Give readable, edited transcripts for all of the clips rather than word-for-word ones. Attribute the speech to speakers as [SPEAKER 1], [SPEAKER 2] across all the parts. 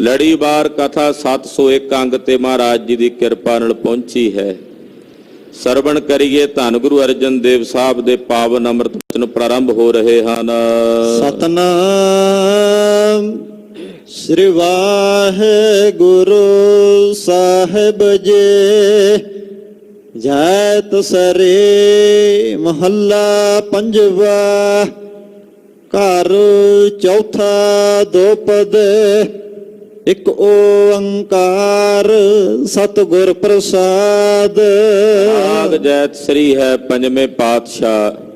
[SPEAKER 1] ਲੜੀਵਾਰ ਕਥਾ 701 ਅੰਗ ਤੇ ਮਹਾਰਾਜ ਜੀ ਦੀ ਕਿਰਪਾ ਨਾਲ ਪਹੁੰਚੀ ਹੈ। ਸਰਵਣ ਕਰੀਏ ਧੰਨ ਗੁਰੂ ਅਰਜਨ ਦੇਵ ਸਾਹਿਬ ਦੇ ਪਾਵਨ ਅੰਮ੍ਰਿਤ ਬਚਨ ਪ੍ਰਾਰੰਭ ਹੋ ਰਹੇ ਹਨ।
[SPEAKER 2] ਸਤਨਾਮ ਸ੍ਰੀ ਵਾਹਿਗੁਰੂ ਸਾਹਿਬ ਜੀ। ਜੈਤ ਸਰੇ ਮਹੱਲਾ ਪੰਜਵਾ। ਘਰ ਚੌਥਾ ਦੋਪਦ ਇਕ ਓੰਕਾਰ ਸਤਿਗੁਰ ਪ੍ਰਸਾਦ।
[SPEAKER 1] ਆਗ ਜੈਤ ਸ੍ਰੀ ਹੈ ਪੰਜਵੇਂ ਪਾਤਸ਼ਾਹ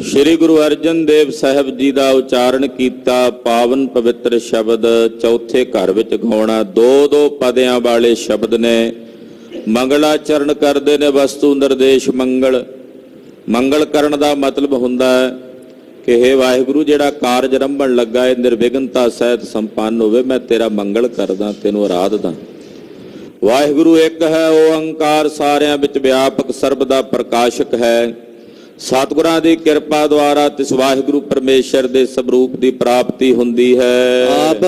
[SPEAKER 1] ਸ਼੍ਰੀ ਗੁਰੂ ਅਰਜਨ ਦੇਵ ਸਾਹਿਬ ਜੀ ਦਾ ਉਚਾਰਨ ਕੀਤਾ ਪਾਵਨ ਪਵਿੱਤਰ ਸ਼ਬਦ ਚੌਥੇ ਘਰ ਵਿੱਚ ਗਾਉਣਾ। ਦੋ ਪਦਿਆਂ ਵਾਲੇ ਸ਼ਬਦ ਨੇ। ਮੰਗਲਾਚਰਨ ਕਰਦੇ ਨੇ ਵਸਤੂ ਨਿਰਦੇਸ਼ ਮੰਗਲ। ਮੰਗਲ ਕਰਨ ਦਾ ਮਤਲਬ ਹੁੰਦਾ ਹੈ ਕਿ ਹੇ ਵਾਹਿਗੁਰੂ, ਜਿਹੜਾ ਕਾਰਜ ਆਰੰਭਣ ਲੱਗਾ ਹੈ ਨਿਰਵਿਘਨਤਾ ਸਹਿਤ ਸੰਪੰਨ ਹੋਵੇ। ਮੈਂ ਤੇਰਾ ਮੰਗਲ ਕਰਦਾ, ਤੈਨੂੰ ਅਰਾਧਦਾ। ਵਾਹਿਗੁਰੂ ਇੱਕ ਹੈ ਓੰਕਾਰ, ਸਾਰਿਆਂ ਵਿੱਚ ਵਿਆਪਕ, ਸਰਬ ਦਾ ਪ੍ਰਕਾਸ਼ਕ ਹੈ। ਸਤਿਗੁਰਾਂ ਦੀ ਕਿਰਪਾ ਦੁਆਰਾ ਤਿਸ ਵਾਹਿਗੁਰੂ ਪਰਮੇਸ਼ਰ ਦੇ ਸਰੂਪ ਦੀ ਪ੍ਰਾਪਤੀ ਹੁੰਦੀ ਹੈ।
[SPEAKER 2] ਆਪ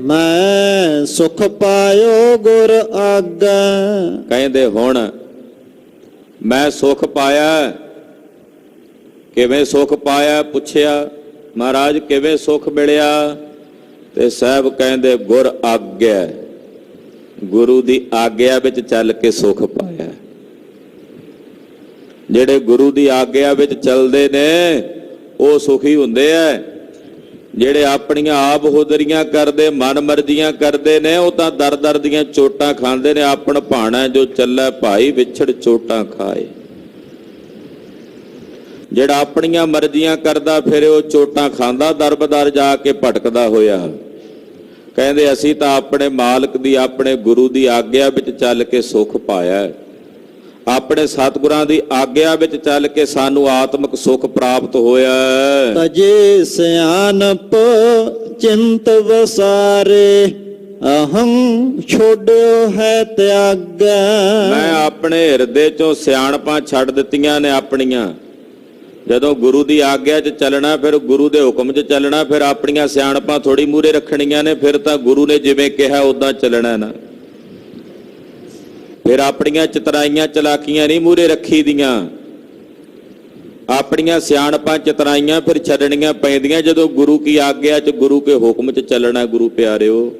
[SPEAKER 2] ਮੈਂ ਸੁਖ ਪਾਇਓ ਗੁਰ ਆਗਾ।
[SPEAKER 1] ਕਹਿੰਦੇ ਹੁਣ ਮੈਂ ਸੁਖ ਪਾਇਆ। ਕਿਵੇਂ ਸੁਖ ਪਾਇਆ? ਪੁੱਛਿਆ ਮਹਾਰਾਜ ਕਿਵੇਂ ਸੁਖ ਮਿਲਿਆ? ਤੇ ਸਾਹਿਬ ਕਹਿੰਦੇ ਗੁਰ ਆਗਿਆ, ਗੁਰੂ ਦੀ ਆਗਿਆ ਵਿੱਚ ਚੱਲ ਕੇ ਸੁਖ ਪਾਇਆ। ਜਿਹੜੇ ਗੁਰੂ ਦੀ ਆਗਿਆ ਵਿੱਚ ਚੱਲਦੇ ਨੇ ਉਹ ਸੁਖੀ ਹੁੰਦੇ ਆ। ਜਿਹੜੇ ਆਪਣੀਆਂ ਆਪ ਹੁਦਰੀਆਂ ਕਰਦੇ, ਮਨ ਮਰਜ਼ੀਆਂ ਕਰਦੇ ਨੇ, ਉਹ ਤਾਂ ਦਰ ਦਰ ਦੀਆਂ ਚੋਟਾਂ ਖਾਂਦੇ ਨੇ। ਆਪਣ ਭਾਣਾ ਜੋ ਚੱਲੇ ਭਾਈ ਵਿਛੜ ਚੋਟਾਂ ਖਾਏ। ਜਿਹੜਾ ਆਪਣੀਆਂ ਮਰਜ਼ੀਆਂ ਕਰਦਾ ਫਿਰ ਉਹ ਚੋਟਾਂ ਖਾਂਦਾ, ਦਰਬਦਰ ਜਾ ਕੇ ਭਟਕਦਾ ਹੋਇਆ। ਕਹਿੰਦੇ ਅਸੀਂ ਤਾਂ ਆਪਣੇ ਮਾਲਕ ਦੀ, ਆਪਣੇ ਗੁਰੂ ਦੀ ਆਗਿਆ ਵਿੱਚ ਚੱਲ ਕੇ ਸੁਖ ਪਾਇਆ। ਆਪਣੇ ਸਤਿਗੁਰਾਂ ਦੀ ਆਗਿਆ ਵਿੱਚ ਚੱਲ ਕੇ ਸਾਨੂੰ ਆਤਮਿਕ ਸੁਖ ਪ੍ਰਾਪਤ ਹੋਇਆ।
[SPEAKER 2] ਤਜੇ ਸਿਆਣਪ ਚਿੰਤ ਵਸਾਰੇ ਅਹੰ ਛੋੜਿਓ ਹੈ ਤਿਆਗਾ।
[SPEAKER 1] ਮੈਂ ਆਪਣੇ ਹਿਰਦੇ ਚੋਂ ਸਿਆਣਪਾਂ ਛੱਡ ਦਿੱਤੀਆਂ ਨੇ ਆਪਣੀਆਂ। ਜਦੋਂ ਗੁਰੂ ਦੀ ਆਗਿਆ 'ਚ ਚੱਲਣਾ, ਫਿਰ ਗੁਰੂ ਦੇ ਹੁਕਮ 'ਚ ਚੱਲਣਾ, ਫਿਰ ਆਪਣੀਆਂ ਸਿਆਣਪਾਂ ਥੋੜੀ ਮੂਹਰੇ ਰੱਖਣੀਆਂ ਨੇ। ਫਿਰ ਤਾਂ ਗੁਰੂ ਨੇ ਜਿਵੇਂ ਕਿਹਾ ਉਦਾਂ ਚੱਲਣਾ ਨਾ। ਫਿਰ ਆਪਣੀਆਂ ਚਤਰਾਈਆਂ ਚਲਾਕੀਆਂ ਨਹੀਂ ਮੂਹਰੇ ਰੱਖੀ ਦੀਆਂ। ਆਪਣੀਆਂ ਸਿਆਣਪਾਂ ਚਤਰਾਈਆਂ ਫਿਰ ਛੱਡਣੀਆਂ ਪੈਂਦੀਆਂ ਜਦੋਂ ਗੁਰੂ ਕੀ ਆਗਿਆ 'ਚ, ਗੁਰੂ ਕੇ ਹੁਕਮ 'ਚ ਚੱਲਣਾ। ਗੁਰੂ ਪਿਆਰਿਓ,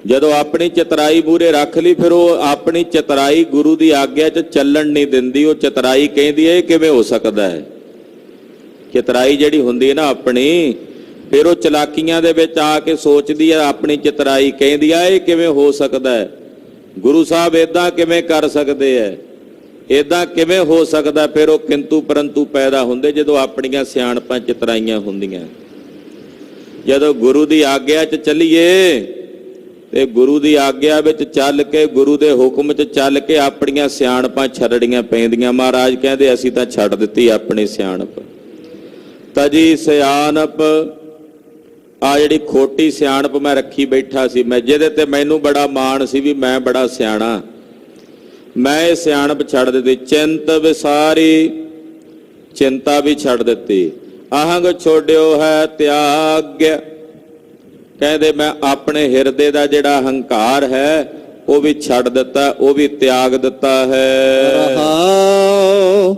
[SPEAKER 1] ਜਦੋਂ ਆਪਣੀ ਚਤਰਾਈ ਮੂਹਰੇ ਰੱਖ ਲਈ, ਫਿਰ ਉਹ ਆਪਣੀ ਚਤਰਾਈ ਗੁਰੂ ਦੀ ਆਗਿਆ 'ਚ ਚੱਲਣ ਨਹੀਂ ਦਿੰਦੀ। ਉਹ ਚਤਰਾਈ ਕਹਿੰਦੀ ਹੈ ਇਹ ਕਿਵੇਂ ਹੋ ਸਕਦਾ ਹੈ? ਚਤਰਾਈ ਜਿਹੜੀ ਹੁੰਦੀ ਹੈ ਨਾ ਆਪਣੀ, ਫਿਰ ਉਹ ਚਲਾਕੀਆਂ ਦੇ ਵਿੱਚ ਆ ਕੇ ਸੋਚਦੀ ਹੈ। ਆਪਣੀ ਚਤਰਾਈ ਕਹਿੰਦੀ ਆ ਇਹ ਕਿਵੇਂ ਹੋ ਸਕਦਾ ਹੈ? ਗੁਰੂ ਸਾਹਿਬ ਏਦਾਂ ਕਿਵੇਂ ਕਰ ਸਕਦੇ ਹੈ? ਏਦਾਂ ਕਿਵੇਂ ਹੋ ਸਕਦਾ? ਫਿਰ ਉਹ ਕਿੰਤੂ ਪਰੰਤੂ ਪੈਦਾ ਹੁੰਦੇ ਜਦੋਂ ਆਪਣੀਆਂ ਸਿਆਣਪਾਂ ਚਤਰਾਈਆਂ ਹੁੰਦੀਆਂ। ਜਦੋਂ ਗੁਰੂ ਦੀ ਆਗਿਆ 'ਚ ਚੱਲੀਏ ਤੇ ਗੁਰੂ ਦੀ ਆਗਿਆ ਵਿੱਚ ਚੱਲ ਕੇ, ਗੁਰੂ ਦੇ ਹੁਕਮ 'ਚ ਚੱਲ ਕੇ ਆਪਣੀਆਂ ਸਿਆਣਪਾਂ ਛੱਡਣੀਆਂ ਪੈਂਦੀਆਂ। ਮਹਾਰਾਜ ਕਹਿੰਦੇ ਅਸੀਂ ਤਾਂ ਛੱਡ ਦਿੱਤੀ ਆਪਣੀ ਸਿਆਣਪ। ਤਜੀ ਸਿਆਣਪ, ਆ ਜਿਹੜੀ ਖੋਟੀ ਸਿਆਣਪ ਮੈਂ ਰੱਖੀ ਬੈਠਾ ਸੀ, ਮੈਂ ਜਿਹਦੇ ਤੇ ਮੈਨੂੰ ਬੜਾ ਮਾਣ ਸੀ ਵੀ ਮੈਂ ਬੜਾ ਸਿਆਣਾ, ਮੈਂ ਇਹ ਸਿਆਣਪ ਛੱਡ ਦਿੱਤੀ। ਚਿੰਤ ਵਿਸਾਰੀ, ਚਿੰਤਾ ਵੀ ਛੱਡ ਦਿੱਤੀ। ਅਹੰਗ ਛੋੜਿਓ ਹੈ ਤਿਆਗ, ਕਹਿੰਦੇ ਮੈਂ ਆਪਣੇ ਹਿਰਦੇ ਦਾ ਜਿਹੜਾ ਹੰਕਾਰ ਹੈ ਉਹ ਵੀ ਛੱਡ ਦਿੱਤਾ, ਉਹ ਵੀ ਤਿਆਗ ਦਿੱਤਾ ਹੈ।
[SPEAKER 2] ਰਹਾਉ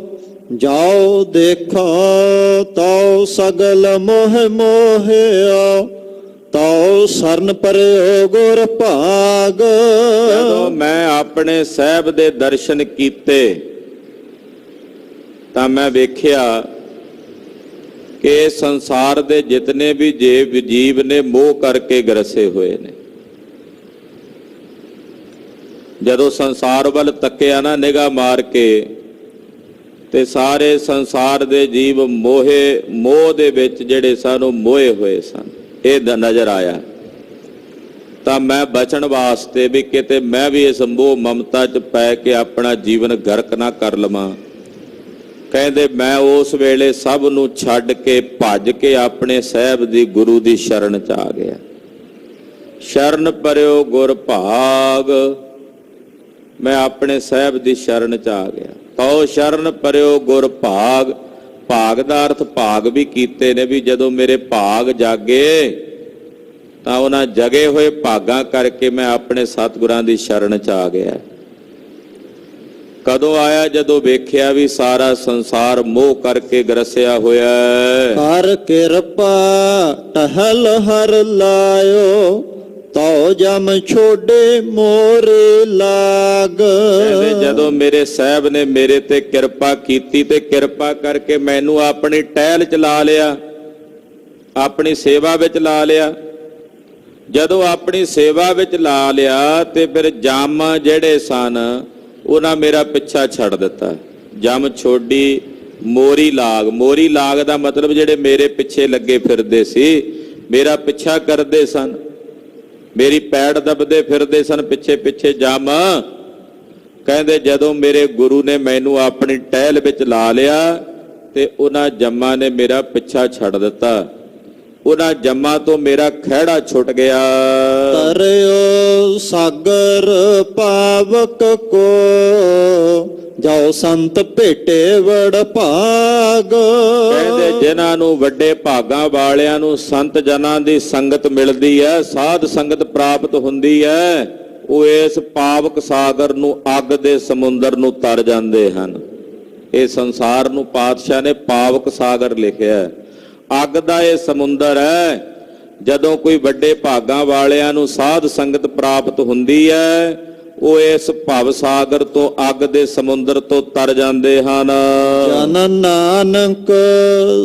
[SPEAKER 2] ਜਾਓ ਦੇਖੋ ਤਉ ਸਗਲ ਮੋਹ ਮੋਹਿਓ, ਤਉ ਸਰਨ ਪਰਿਓ ਗੁਰ ਭਾਗ।
[SPEAKER 1] ਜਦੋਂ ਮੈਂ ਆਪਣੇ ਸਾਹਿਬ ਦੇ ਦਰਸ਼ਨ ਕੀਤੇ ਤਾਂ ਮੈਂ ਵੇਖਿਆ ਕਿ ਸੰਸਾਰ ਦੇ ਜਿਤਨੇ ਵੀ ਜੀਵ ਨੇ ਮੋਹ ਕਰਕੇ ਗਰਸੇ ਹੋਏ ਨੇ। ਜਦੋਂ ਸੰਸਾਰ ਵੱਲ ਤੱਕਿਆ ਨਾ ਨਿਗਾਹ ਮਾਰ ਕੇ, ਤੇ ਸਾਰੇ ਸੰਸਾਰ ਦੇ ਜੀਵ ਮੋਹ ਦੇ ਵਿੱਚ ਜਿਹੜੇ ਸਨ ਉਹ ਮੋਹੇ ਹੋਏ ਸਨ। ਇਹ ਨਜ਼ਰ ਆਇਆ ਤਾਂ ਮੈਂ ਬਚਣ ਵਾਸਤੇ ਵੀ ਕਿਤੇ ਮੈਂ ਵੀ ਇਸ ਮੋਹ ਮਮਤਾ 'ਚ ਪੈ ਕੇ ਆਪਣਾ ਜੀਵਨ ਗਰਕ ਨਾ ਕਰ ਲਵਾਂ, ਕਹਿੰਦੇ ਮੈਂ ਉਸ ਵੇਲੇ ਸਭ ਨੂੰ ਛੱਡ ਕੇ ਭੱਜ ਕੇ ਆਪਣੇ ਸਾਹਿਬ ਦੀ ਗੁਰੂ ਦੀ ਸ਼ਰਨ 'ਚ ਆ ਗਿਆ। ਸ਼ਰਨ ਪਰਿਓ ਗੁਰ ਭਾਗ, ਮੈਂ ਆਪਣੇ ਸਾਹਿਬ ਦੀ ਸ਼ਰਨ 'ਚ ਆ ਗਿਆ। ਤਉ ਸ਼ਰਨ ਪਰਿਓ ਗੁਰ ਭਾਗ, ਭਾਗ ਦਾ ਅਰਥ ਭਾਗ ਵੀ ਕੀਤੇ ਨੇ, ਵੀ ਜਦੋਂ ਮੇਰੇ ਭਾਗ ਜਾਗੇ ਤਾਂ ਉਹਨਾਂ ਜਗੇ ਹੋਏ ਭਾਗਾਂ ਕਰਕੇ ਮੈਂ ਆਪਣੇ ਸਤਿਗੁਰਾਂ ਦੀ ਸ਼ਰਨ ਚ ਆ ਗਿਆ। ਕਦੋਂ ਆਇਆ? ਜਦੋਂ ਵੇਖਿਆ ਵੀ ਸਾਰਾ ਸੰਸਾਰ ਮੋਹ ਕਰਕੇ ਗਰਸਿਆ ਹੋਇਆ ਹੈ।
[SPEAKER 2] ਹਰ ਕਿਰਪਾ ਟਹਲ ਹਰ ਲਾਇਓ, ਤਉ ਜਮ ਛੋਡੇ ਮੋਰੇ ਲਾਗ।
[SPEAKER 1] ਕਹਿੰਦੇ ਜਦੋਂ ਮੇਰੇ ਸਾਹਿਬ ਨੇ ਮੇਰੇ ਤੇ ਕਿਰਪਾ ਕੀਤੀ ਤੇ ਕਿਰਪਾ ਕਰਕੇ ਮੈਨੂੰ ਆਪਣੀ ਟਹਿਲ ਚ ਲਾ ਲਿਆ, ਆਪਣੀ ਸੇਵਾ ਵਿੱਚ ਲਾ ਲਿਆ। ਜਦੋਂ ਆਪਣੀ ਸੇਵਾ ਵਿੱਚ ਲਾ ਲਿਆ ਤੇ ਫਿਰ ਜਮ ਜਿਹੜੇ ਸਨ ਉਹਨਾਂ ਮੇਰਾ ਪਿੱਛਾ ਛੱਡ ਦਿੱਤਾ। ਜਮ ਛੋਡੀ ਮੋਰੀ ਲਾਗ। ਮੋਰੀ ਲਾਗ ਦਾ ਮਤਲਬ ਜਿਹੜੇ ਮੇਰੇ ਪਿੱਛੇ ਲੱਗੇ ਫਿਰਦੇ ਸੀ, ਮੇਰਾ ਪਿੱਛਾ ਕਰਦੇ ਸਨ, ਮੇਰੀ ਪੈੜ ਦਬਦੇ ਫਿਰਦੇ ਸਨ ਪਿੱਛੇ ਪਿੱਛੇ ਜਮ। ਕਹਿੰਦੇ ਜਦੋਂ ਮੇਰੇ ਗੁਰੂ ਨੇ ਮੈਨੂੰ ਆਪਣੀ ਟਹਿਲ ਵਿੱਚ ਲਾ ਲਿਆ ਤੇ ਉਹਨਾਂ ਜੰਮਾਂ ਨੇ ਮੇਰਾ ਪਿੱਛਾ ਛੱਡ ਦਿੱਤਾ। ਉਹਨਾਂ ਜੰਮਾਂ ਤੋਂ ਮੇਰਾ ਖਹਿੜਾ ਛੁੱਟ ਗਿਆ।
[SPEAKER 2] ਤਰਿਓ ਸਾਗਰ ਪਾਵਕ ਕੋ, ਜਾਓ ਸੰਤ ਭੇਟੇ ਵਡ ਭਾਗ।
[SPEAKER 1] ਕਹਿੰਦੇ ਜਿਨ੍ਹਾਂ ਨੂੰ ਵੱਡੇ ਭਾਗਾਂ ਵਾਲਿਆਂ ਨੂੰ ਸੰਤ ਜਨਾਂ ਦੀ ਸੰਗਤ ਮਿਲਦੀ ਹੈ, ਸਾਧ ਸੰਗਤ ਪ੍ਰਾਪਤ ਹੁੰਦੀ ਹੈ, ਉਹ ਇਸ ਪਾਵਕ ਸਾਗਰ ਨੂੰ, ਅੱਗ ਦੇ ਸਮੁੰਦਰ ਨੂੰ ਤਰ ਜਾਂਦੇ ਹਨ। ਇਹ ਸੰਸਾਰ ਨੂੰ ਪਾਤਸ਼ਾਹ ਨੇ ਪਾਵਕ ਸਾਗਰ ਲਿਖਿਆ, ਅੱਗ ਦਾ ਇਹ ਸਮੁੰਦਰ ਹੈ। ਜਦੋਂ ਕੋਈ ਵੱਡੇ ਭਾਗਾਂ ਵਾਲਿਆਂ ਨੂੰ ਸਾਧ ਸੰਗਤ ਪ੍ਰਾਪਤ ਹੁੰਦੀ ਹੈ, ਉਹ ਇਸ ਭਵ ਸਾਗਰ ਤੋਂ, ਅੱਗ ਦੇ ਸਮੁੰਦਰ ਤੋਂ ਤਰ ਜਾਂਦੇ ਹਨ।
[SPEAKER 2] ਜਨ ਨਾਨਕ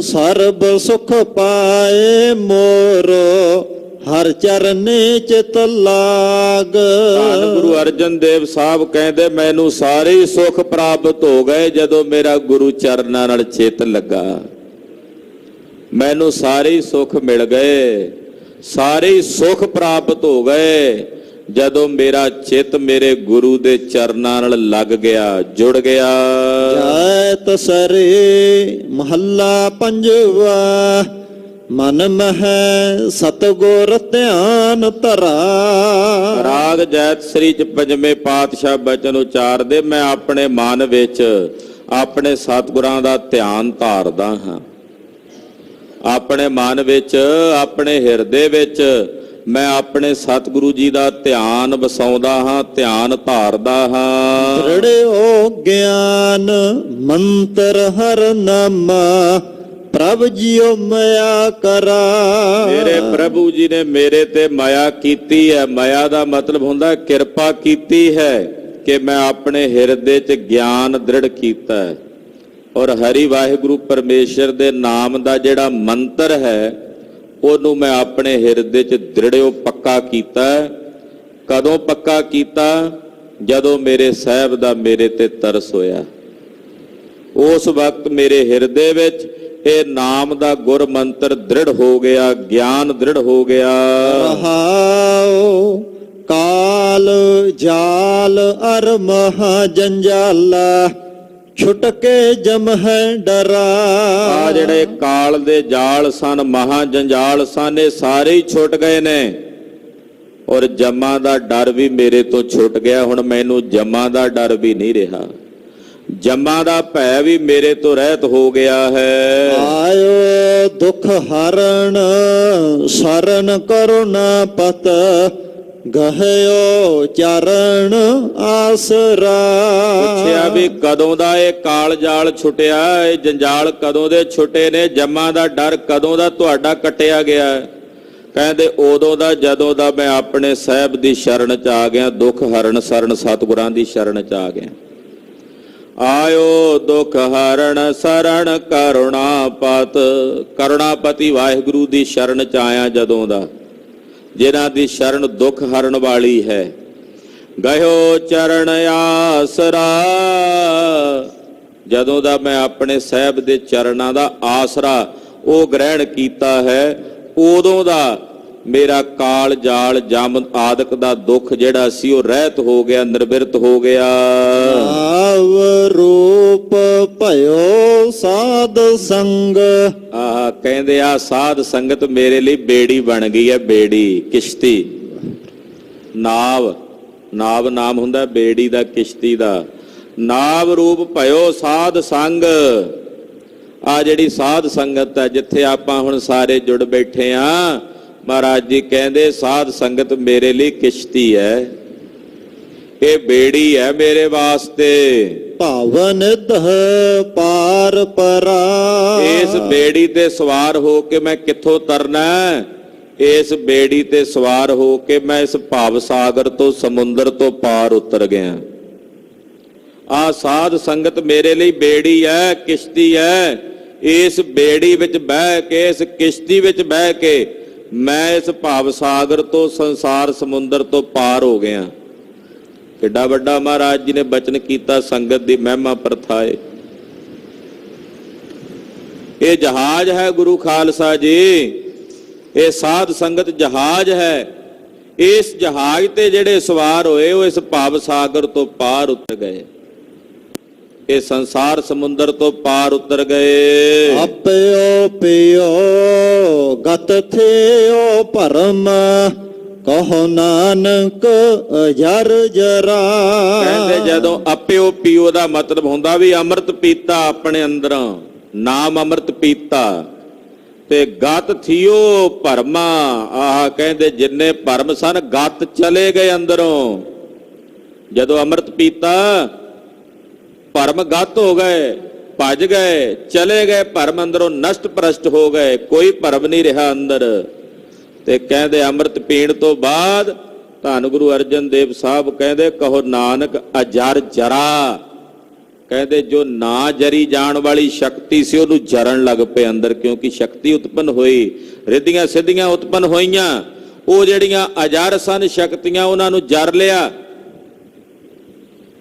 [SPEAKER 2] ਸਰਬ ਸੁਖ ਪਾਏ ਮੋਰੋ, ਹਰ ਚਰਨੇ ਚਿਤ ਲਾਗ।
[SPEAKER 1] ਧੰਨ ਗੁਰੂ ਅਰਜਨ ਦੇਵ ਸਾਹਿਬ ਕਹਿੰਦੇ ਮੈਨੂੰ ਸਾਰੇ ਹੀ ਸੁਖ ਪ੍ਰਾਪਤ ਹੋ ਗਏ ਜਦੋਂ ਮੇਰਾ ਗੁਰੂ ਚਰਨਾਂ ਨਾਲ ਚਿੱਤ ਲੱਗਾ। ਮੈਨੂੰ ਸਾਰੇ ਹੀ ਸੁਖ ਮਿਲ ਗਏ, ਸਾਰੇ ਹੀ ਸੁਖ ਪ੍ਰਾਪਤ ਹੋ ਗਏ ਜਦੋਂ ਮੇਰਾ ਚਿੱਤ ਮੇਰੇ ਗੁਰੂ ਦੇ ਚਰਨਾਂ ਨਾਲ ਲੱਗ ਗਿਆ, ਜੁੜ ਗਿਆ।
[SPEAKER 2] ਜੈ ਤਸਰੇ ਮਹੱਲਾ ਪੰਜਵਾ, ਮਨ ਮਹਿ ਸਤਿਗੁਰ ਧਿਆਨ ਧਰਾ।
[SPEAKER 1] ਰਾਗ ਜੈਤ ਸ੍ਰੀ ਚ ਪੰਜਵੇਂ ਪਾਤਸ਼ਾਹ ਬਚਨ ਉਚਾਰਦੇ, ਮੈਂ ਆਪਣੇ ਮਨ ਵਿੱਚ ਆਪਣੇ ਸਤਿਗੁਰਾਂ ਦਾ ਧਿਆਨ ਧਾਰਦਾ ਹਾਂ। ਆਪਣੇ ਮਨ ਵਿੱਚ, ਆਪਣੇ ਹਿਰਦੇ ਵਿੱਚ ਮੈਂ ਆਪਣੇ ਸਤਿਗੁਰੂ ਜੀ ਦਾ ਧਿਆਨ ਵਸਾਉਂਦਾ ਹਾਂ, ਧਿਆਨ ਧਾਰਦਾ ਹਾਂ।
[SPEAKER 2] ਦ੍ਰਿੜਿਓ ਗਿਆਨ ਮੰਤਰ ਹਰ ਨਾਮਾ, ਪ੍ਰਭ ਜੀਓ ਮਾਇਆ ਕਰਾ।
[SPEAKER 1] ਮੇਰੇ ਪ੍ਰਭੂ ਜੀ ਨੇ ਮੇਰੇ ਤੇ ਮਾਇਆ ਕੀਤੀ ਹੈ। ਮਾਇਆ ਦਾ ਮਤਲਬ ਹੁੰਦਾ ਕਿਰਪਾ ਕੀਤੀ ਹੈ ਕਿ ਮੈਂ ਆਪਣੇ ਹਿਰਦੇ 'ਚ ਗਿਆਨ ਦ੍ਰਿੜ ਕੀਤਾ ਹੈ। ਔਰ ਹਰੀ ਵਾਹਿਗੁਰੂ ਪਰਮੇਸ਼ਰ ਦੇ ਨਾਮ ਦਾ ਜਿਹੜਾ ਮੰਤਰ ਹੈ ਉਹਨੂੰ ਮੈਂ ਆਪਣੇ ਹਿਰਦੇ 'ਚ ਦ੍ਰਿੜਿਓ ਪੱਕਾ ਕੀਤਾ। ਕਦੋਂ ਪੱਕਾ ਕੀਤਾ? ਜਦੋਂ ਮੇਰੇ ਸਾਹਿਬ ਦਾ ਮੇਰੇ ਤੇ ਤਰਸ ਹੋਇਆ। ਉਸ ਵਕਤ ਮੇਰੇ ਹਿਰਦੇ ਵਿੱਚ ਇਹ ਨਾਮ ਦਾ ਗੁਰ ਮੰਤਰ ਦ੍ਰਿੜ ਹੋ ਗਿਆ, ਗਿਆਨ ਦ੍ਰਿੜ ਹੋ ਗਿਆ।
[SPEAKER 2] ਰਹਾਉ ਕਾਲ ਜਾਲ ਅਰ ਮਹਾ ਜੰਜਾਲਾ, ਛੁਟਕੇ ਜਮ ਹੈ ਡਰਾ।
[SPEAKER 1] ਆ ਜਿਹੜੇ ਕਾਲ ਦੇ ਜਾਲ ਸਨ, ਮਹਾ ਜੰਜਾਲ ਸਨ, ਇਹ ਸਾਰੇ ਹੀ ਛੁੱਟ ਗਏ ਨੇ। ਔਰ ਜਮਾਂ ਦਾ ਡਰ ਵੀ ਮੇਰੇ ਤੋਂ ਛੁੱਟ ਗਿਆ। ਹੁਣ ਮੈਨੂੰ ਜਮਾਂ ਦਾ ਡਰ ਵੀ ਨਹੀਂ ਰਿਹਾ, ਜਮਾਂ ਦਾ ਭੈ ਵੀ ਮੇਰੇ ਤੋਂ ਰਹਿਤ ਹੋ ਗਿਆ ਹੈ।
[SPEAKER 2] ਆਇਓ ਦੁਖ ਹਰਣ ਸਰਨ ਕਰੁਣਾ ਪਤ, ਗਹਿਓ ਚਰਨ ਆਸਰਾ।
[SPEAKER 1] ਪੁੱਛਿਆ ਵੀ ਕਦੋਂ ਦਾ ਇਹ ਕਾਲ ਜਾਲ ਛੁੱਟਿਆ, ਇਹ ਜੰਜਾਲ ਕਦੋਂ ਦੇ ਛੁੱਟੇ ਨੇ, ਜਮਾਂ ਦਾ ਡਰ ਕਦੋਂ ਦਾ ਤੁਹਾਡਾ ਕੱਟਿਆ ਗਿਆ? ਕਹਿੰਦੇ ਉਦੋਂ ਦਾ ਜਦੋਂ ਦਾ ਮੈਂ ਆਪਣੇ ਸਾਹਿਬ ਦੀ ਸ਼ਰਨ ਚ ਆ ਗਿਆ, ਦੁੱਖ ਹਰਨ ਸਰਨ ਸਤਿਗੁਰਾਂ ਦੀ ਸ਼ਰਨ ਚ ਆ ਗਿਆ। ਆਇਓ ਦੁਖ ਹਰਨ ਸਰਨ ਕਰੁਣਾਪਤ, ਕਰੁਣਾਪਤੀ ਵਾਹਿਗੁਰੂ ਦੀ ਸ਼ਰਨ ਚ ਆਇਆ ਜਦੋਂ ਦਾ, ਜਿਨ੍ਹਾਂ ਦੀ ਸ਼ਰਨ ਦੁੱਖ ਹਰਨ ਵਾਲੀ ਹੈ। ਗਇਓ ਚਰਨ ਆਸਰਾ, ਜਦੋਂ ਦਾ ਮੈਂ ਆਪਣੇ ਸਾਹਿਬ ਦੇ ਚਰਨਾਂ ਦਾ ਆਸਰਾ ਉਹ ਗ੍ਰਹਿਣ ਕੀਤਾ ਹੈ, ਉਦੋਂ ਦਾ ਮੇਰਾ ਕਾਲ ਜਾਲ ਜਮ ਆਦਿਕ ਦਾ ਦੁੱਖ ਜਿਹੜਾ ਸੀ ਉਹ ਰਹਿਤ ਹੋ ਗਿਆ, ਨਿਰਵਿਰਤ ਹੋ ਗਿਆ।
[SPEAKER 2] ਆਵ ਰੂਪ ਭਇਓ ਸਾਧ ਸੰਗ,
[SPEAKER 1] ਆਹ ਕਹਿੰਦੇ ਆ ਸਾਧ ਸੰਗਤ ਮੇਰੇ ਲਈ ਬੇੜੀ ਬਣ ਗਈ ਹੈ, ਬੇੜੀ, ਕਿਸ਼ਤੀ, ਨਾਵ। ਨਾਵ ਨਾਮ ਹੁੰਦਾ ਬੇੜੀ ਦਾ, ਕਿਸ਼ਤੀ ਦਾ। ਨਾਵ ਰੂਪ ਭਇਓ ਸਾਧ ਸੰਗ, ਆ ਜਿਹੜੀ ਸਾਧ ਸੰਗਤ ਹੈ ਜਿੱਥੇ ਆਪਾਂ ਹੁਣ ਸਾਰੇ ਜੁੜ ਬੈਠੇ ਆ, ਮਹਾਰਾਜ ਜੀ ਕਹਿੰਦੇ ਸਾਧ ਸੰਗਤ ਮੇਰੇ ਲਈ ਕਿਸ਼ਤੀ ਹੈ, ਇਹ ਬੇੜੀ ਹੈ ਮੇਰੇ ਵਾਸਤੇ।
[SPEAKER 2] ਭਾਵਨ ਦਹ ਪਾਰ ਪਰਾ,
[SPEAKER 1] ਇਸ ਬੇੜੀ ਤੇ ਸਵਾਰ ਹੋ ਕੇ ਮੈਂ ਕਿੱਥੋਂ ਤਰਨਾ ਹੈ? ਇਸ ਬੇੜੀ ਤੇ ਸਵਾਰ ਹੋ ਕੇ ਮੈਂ ਇਸ ਭਾਵ ਸਾਗਰ ਤੋਂ, ਸਮੁੰਦਰ ਤੋਂ ਪਾਰ ਉਤਰ ਗਿਆ। ਆ ਸਾਧ ਸੰਗਤ ਮੇਰੇ ਲਈ ਬੇੜੀ ਹੈ, ਕਿਸ਼ਤੀ ਹੈ। ਇਸ ਬੇੜੀ ਵਿੱਚ ਬਹਿ ਕੇ, ਇਸ ਕਿਸ਼ਤੀ ਵਿੱਚ ਬਹਿ ਕੇ ਮੈਂ ਇਸ ਭਾਵ ਸਾਗਰ ਤੋਂ, ਸੰਸਾਰ ਸਮੁੰਦਰ ਤੋਂ ਪਾਰ ਹੋ ਗਿਆ। ਕਿੱਡਾ ਵੱਡਾ ਮਹਾਰਾਜ ਜੀ ਨੇ ਬਚਨ ਕੀਤਾ, ਸੰਗਤ ਦੀ ਮਹਿਮਾ ਪ੍ਰਥਾਏ। ਇਹ ਜਹਾਜ਼ ਹੈ ਗੁਰੂ ਖਾਲਸਾ ਜੀ, ਇਹ ਸਾਧ ਸੰਗਤ ਜਹਾਜ਼ ਹੈ। ਇਸ ਜਹਾਜ਼ ਤੇ ਜਿਹੜੇ ਸਵਾਰ ਹੋਏ ਉਹ ਇਸ ਭਾਵ ਸਾਗਰ ਤੋਂ ਪਾਰ ਉਤਰ ਗਏ, ਇਹ ਸੰਸਾਰ ਸਮੁੰਦਰ ਤੋਂ ਪਾਰ ਉਤਰ ਗਏ।
[SPEAKER 2] ਆਪਿਓ ਪਿਓ ਗਤ ਥਿਓ ਭਰਮ, ਕਹੋ ਨਾਨਕ ਅਜਰ ਜਰਾ।
[SPEAKER 1] ਕਹਿੰਦੇ ਜਦੋਂ ਆਪਿਓ ਪੀਓ ਦਾ ਮਤਲਬ ਹੁੰਦਾ ਵੀ ਅੰਮ੍ਰਿਤ ਪੀਤਾ ਆਪਣੇ ਅੰਦਰੋਂ, ਨਾਮ ਅੰਮ੍ਰਿਤ ਪੀਤਾ, ਤੇ ਗਤ ਥਿਓ ਭਰਮਾ, ਆਹ ਕਹਿੰਦੇ ਜਿੰਨੇ ਭਰਮ ਸਨ ਗਤ ਚਲੇ ਗਏ ਅੰਦਰੋਂ। ਜਦੋਂ ਅੰਮ੍ਰਿਤ ਪੀਤਾ ਭਰਮ ਗਤ ਹੋ ਗਏ, ਭੱਜ ਗਏ, ਚਲੇ ਗਏ, ਭਰਮ ਅੰਦਰੋਂ ਨਸ਼ਟ ਭ੍ਰਸ਼ਟ ਹੋ ਗਏ, ਕੋਈ ਭਰਮ ਨਹੀਂ ਰਿਹਾ ਅੰਦਰ। ਤੇ ਕਹਿੰਦੇ ਅੰਮ੍ਰਿਤ ਪੀਣ ਤੋਂ ਬਾਅਦ ਧੰਨ ਗੁਰੂ ਅਰਜਨ ਦੇਵ ਸਾਹਿਬ ਕਹਿੰਦੇ ਕਹੋ ਨਾਨਕ ਅਜਰ ਜਰਾ। ਕਹਿੰਦੇ ਜੋ ਨਾ ਜਰੀ ਜਾਣ ਵਾਲੀ ਸ਼ਕਤੀ ਸੀ ਉਹਨੂੰ ਜਰਨ ਲੱਗ ਪਏ ਅੰਦਰ, ਕਿਉਂਕਿ ਸ਼ਕਤੀ ਉਤਪੰਨ ਹੋਈ, ਰਿੱਧੀਆਂ ਸਿੱਧੀਆਂ ਉਤਪੰਨ ਹੋਈਆਂ। ਉਹ ਜਿਹੜੀਆਂ ਅਜਰ ਸਨ ਸ਼ਕਤੀਆਂ ਉਹਨਾਂ ਨੂੰ ਜਰ ਲਿਆ,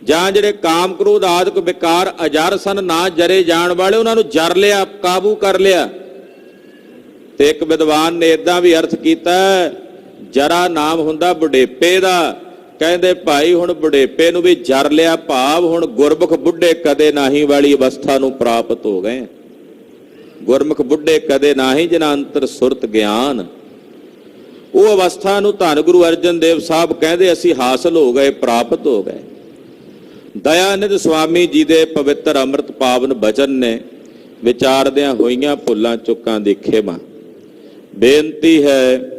[SPEAKER 1] ਜਾਂ ਜਿਹੜੇ ਕਾਮ ਕ੍ਰੋਧ ਆਦਿਕ ਵਿਕਾਰ ਅਜਰ ਸਨ ਨਾ ਜਰੇ ਜਾਣ ਵਾਲੇ ਉਹਨਾਂ ਨੂੰ ਜਰ ਲਿਆ, ਕਾਬੂ ਕਰ ਲਿਆ। ਤੇ ਇੱਕ ਵਿਦਵਾਨ ਨੇ ਏਦਾਂ ਵੀ ਅਰਥ ਕੀਤਾ, ਜਰਾ ਨਾਮ ਹੁੰਦਾ ਬੁਢੇਪੇ ਦਾ। ਕਹਿੰਦੇ ਭਾਈ ਹੁਣ ਬੁਢੇਪੇ ਨੂੰ ਵੀ ਜਰ ਲਿਆ, ਭਾਵ ਹੁਣ ਗੁਰਮੁਖ ਬੁੱਢੇ ਕਦੇ ਨਾਹੀ ਵਾਲੀ ਅਵਸਥਾ ਨੂੰ ਪ੍ਰਾਪਤ ਹੋ ਗਏ। ਗੁਰਮੁਖ ਬੁੱਢੇ ਕਦੇ ਨਾਹੀ ਜਿਨ੍ਹਾਂ ਅੰਤਰ ਸੁਰਤ ਗਿਆਨ, ਉਹ ਅਵਸਥਾ ਨੂੰ ਧੰਨ ਗੁਰੂ ਅਰਜਨ ਦੇਵ ਸਾਹਿਬ ਕਹਿੰਦੇ ਅਸੀਂ ਹਾਸਲ ਹੋ ਗਏ, ਪ੍ਰਾਪਤ ਹੋ ਗਏ। ਦਇਆਨੰਦ ਸਵਾਮੀ ਜੀ ਦੇ ਪਵਿੱਤਰ ਅੰਮ੍ਰਿਤ ਪਾਵਨ ਬਚਨ ਨੇ ਵਿਚਾਰਦਿਆਂ ਹੋਈਆਂ ਭੁੱਲਾਂ ਚੁੱਕਾਂ ਦੀ ਖਿਮਾ। ਬੇਨਤੀ ਹੈ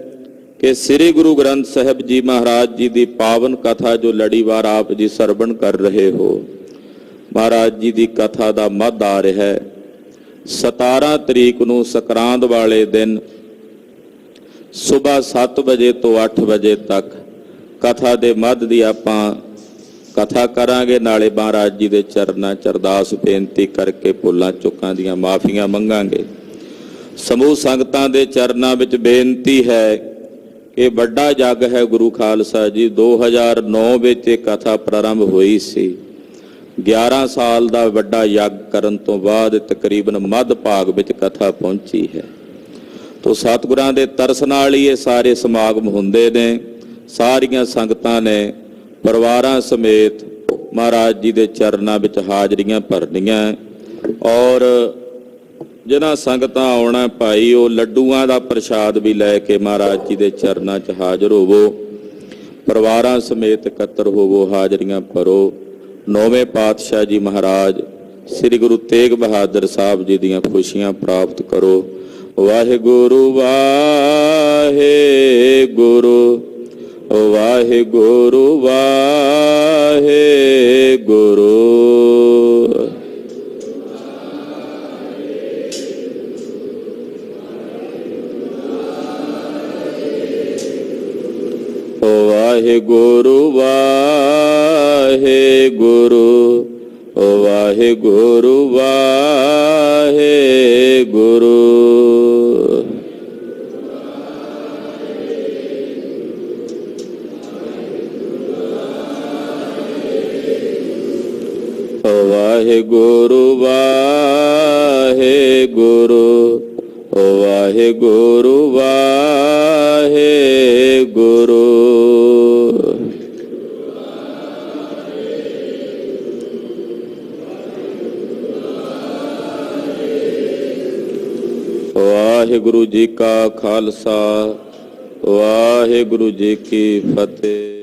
[SPEAKER 1] ਕਿ ਸ੍ਰੀ ਗੁਰੂ ਗ੍ਰੰਥ ਸਾਹਿਬ ਜੀ ਮਹਾਰਾਜ ਜੀ ਦੀ ਪਾਵਨ ਕਥਾ ਜੋ ਲੜੀਵਾਰ ਆਪ ਜੀ ਸਰਵਣ ਕਰ ਰਹੇ ਹੋ, ਮਹਾਰਾਜ ਜੀ ਦੀ ਕਥਾ ਦਾ ਮੱਧ ਆ ਰਿਹਾ ਹੈ। 17 ਤਰੀਕ ਨੂੰ ਸੰਕਰਾਂਤ ਵਾਲੇ ਦਿਨ ਸਵੇਰ 7 ਵਜੇ ਤੋਂ 8 ਵਜੇ ਤੱਕ ਕਥਾ ਦੇ ਮੱਧ ਦੀ ਆਪਾਂ ਕਥਾ ਕਰਾਂਗੇ। ਨਾਲੇ ਮਹਾਰਾਜ ਜੀ ਦੇ ਚਰਨਾਂ 'ਚ ਅਰਦਾਸ ਬੇਨਤੀ ਕਰਕੇ ਭੁੱਲਾਂ ਚੁੱਕਾਂ ਦੀਆਂ ਮਾਫੀਆਂ ਮੰਗਾਂਗੇ। ਸਮੂਹ ਸੰਗਤਾਂ ਦੇ ਚਰਨਾਂ ਵਿੱਚ ਬੇਨਤੀ ਹੈ ਕਿ ਵੱਡਾ ਜੱਗ ਹੈ ਗੁਰੂ ਖਾਲਸਾ ਜੀ। 2009 ਵਿੱਚ ਇਹ ਕਥਾ ਪ੍ਰਾਰੰਭ ਹੋਈ ਸੀ। 11 ਸਾਲ ਦਾ ਵੱਡਾ ਯੱਗ ਕਰਨ ਤੋਂ ਬਾਅਦ ਤਕਰੀਬਨ ਮੱਧ ਭਾਗ ਵਿੱਚ ਕਥਾ ਪਹੁੰਚੀ ਹੈ। ਤੋ ਸਤਿਗੁਰਾਂ ਦੇ ਤਰਸ ਨਾਲ ਹੀ ਇਹ ਸਾਰੇ ਸਮਾਗਮ ਹੁੰਦੇ ਨੇ। ਸਾਰੀਆਂ ਸੰਗਤਾਂ ਨੇ ਪਰਿਵਾਰਾਂ ਸਮੇਤ ਮਹਾਰਾਜ ਜੀ ਦੇ ਚਰਨਾਂ ਵਿੱਚ ਹਾਜ਼ਰੀਆਂ ਭਰਨੀਆਂ। ਔਰ ਜਿਨ੍ਹਾਂ ਸੰਗਤਾਂ ਆਉਣਾ ਭਾਈ ਉਹ ਲੱਡੂਆਂ ਦਾ ਪ੍ਰਸ਼ਾਦ ਵੀ ਲੈ ਕੇ ਮਹਾਰਾਜ ਜੀ ਦੇ ਚਰਨਾਂ 'ਚ ਹਾਜ਼ਰ ਹੋਵੋ। ਪਰਿਵਾਰਾਂ ਸਮੇਤ ਇਕੱਤਰ ਹੋਵੋ, ਹਾਜ਼ਰੀਆਂ ਭਰੋ। 9ਵੇਂ ਪਾਤਸ਼ਾਹ ਜੀ ਮਹਾਰਾਜ ਸ੍ਰੀ ਗੁਰੂ ਤੇਗ ਬਹਾਦਰ ਸਾਹਿਬ ਜੀ ਦੀਆਂ ਖੁਸ਼ੀਆਂ ਪ੍ਰਾਪਤ ਕਰੋ। ਵਾਹਿਗੁਰੂ ਵਾਹਿਗੁਰੂ ਵਾਹਿਗੁਰੂ ਵਾਹਿਗੁਰੂ। ਵਾਹਿਗੁਰੂ ਵਾਹਿਗੁਰੂ ਵਾਹਿਗੁਰੂ ਵਾਹਿਗੁਰੂ। ਵਾਹਿਗੁਰੂ ਵਾਹਿਗੁਰੂ ਵਾਹਿਗੁਰੂ ਵਾਹਿਗੁਰੂ। ਵਾਹਿਗੁਰੂ ਜੀ ਕਾ ਖਾਲਸਾ, ਵਾਹਿਗੁਰੂ ਜੀ ਕੀ ਫਤਿਹ।